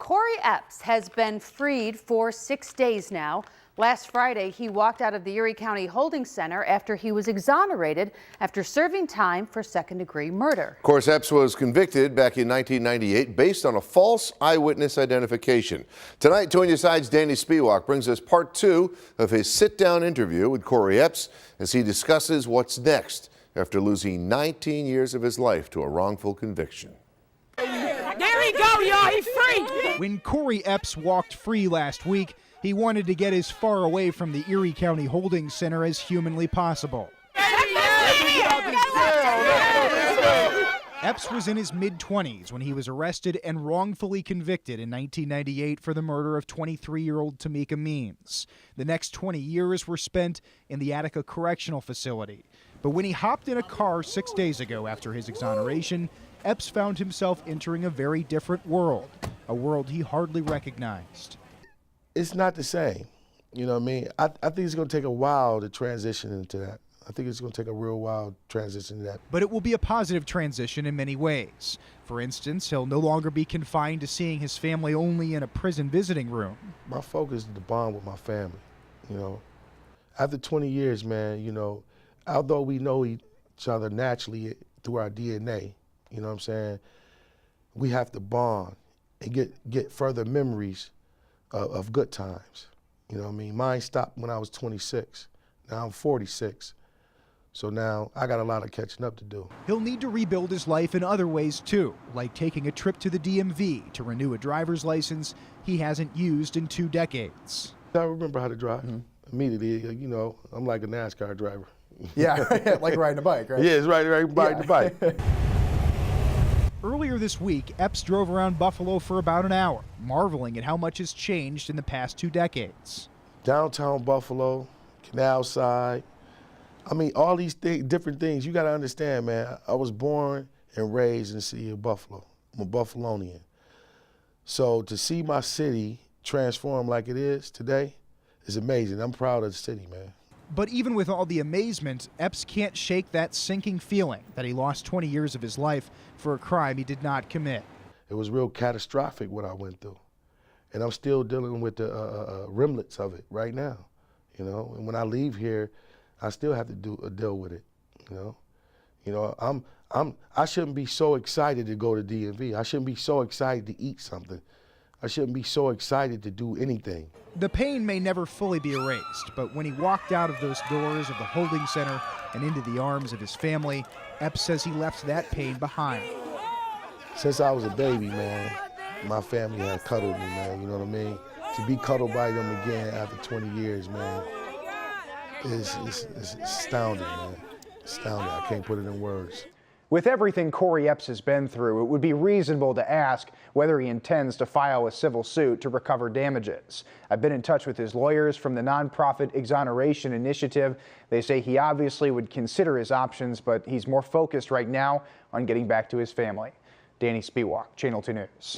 Cory Epps has been freed for 6 days now. Last Friday, he walked out of the Erie County Holding Center after he was exonerated after serving time for second-degree murder. Of course, Epps was convicted back in 1998 based on a false eyewitness identification. Tonight, 2 on Your Side's Danny Spiewak brings us part 2 of his sit-down interview with Cory Epps as he discusses what's next after losing 19 years of his life to a wrongful conviction. There we go, y'all, he's free! When Cory Epps walked free last week, he wanted to get as far away from the Erie County Holding Center as humanly possible. Epps was in his mid-20s when he was arrested and wrongfully convicted in 1998 for the murder of 23-year-old Tamika Means. The next 20 years were spent in the Attica Correctional Facility. But when he hopped in a car 6 days ago after his exoneration, Epps found himself entering a very different world, a world he hardly recognized. It's not the same, you know what I mean? I think it's going to take a while to transition into that. I think it's going to take a real while to transition to that. But it will be a positive transition in many ways. For instance, he'll no longer be confined to seeing his family only in a prison visiting room. My focus is to bond with my family, you know. After 20 years, man, you know, although we know each other naturally through our DNA, you know what I'm saying, we have to bond and get further memories of good times. You know what I mean? Mine stopped when I was 26. Now I'm 46. So now I got a lot of catching up to do. He'll need to rebuild his life in other ways too, like taking a trip to the DMV to renew a driver's license he hasn't used in 2 decades. I remember how to drive. Immediately, you know, I'm like a NASCAR driver. Yeah, like riding a bike, right? Yeah, it's riding the bike. Earlier this week, Epps drove around Buffalo for about an hour, marveling at how much has changed in the past 2 decades. Downtown Buffalo, Canal Side, I mean, all these different things, you got to understand, man. I was born and raised in the city of Buffalo. I'm a Buffalonian. So to see my city transform like it is today is amazing. I'm proud of the city, man. But even with all the amazement, Epps can't shake that sinking feeling that he lost 20 years of his life for a crime he did not commit. It was real catastrophic what I went through. And I'm still dealing with the remnants of it right now, you know. And when I leave here, I still have to deal with it, you know. You know, I shouldn't be so excited to go to DMV. I shouldn't be so excited to eat something. I shouldn't be so excited to do anything. The pain may never fully be erased, but when he walked out of those doors of the holding center and into the arms of his family, Epps says he left that pain behind. Since I was a baby, man, my family had cuddled me, man, you know what I mean? To be cuddled by them again after 20 years, man, is astounding, man. Astounding. I can't put it in words. With everything Cory Epps has been through, it would be reasonable to ask whether he intends to file a civil suit to recover damages. I've been in touch with his lawyers from the nonprofit Exoneration Initiative. They say he obviously would consider his options, but he's more focused right now on getting back to his family. Danny Spiewak, Channel 2 News.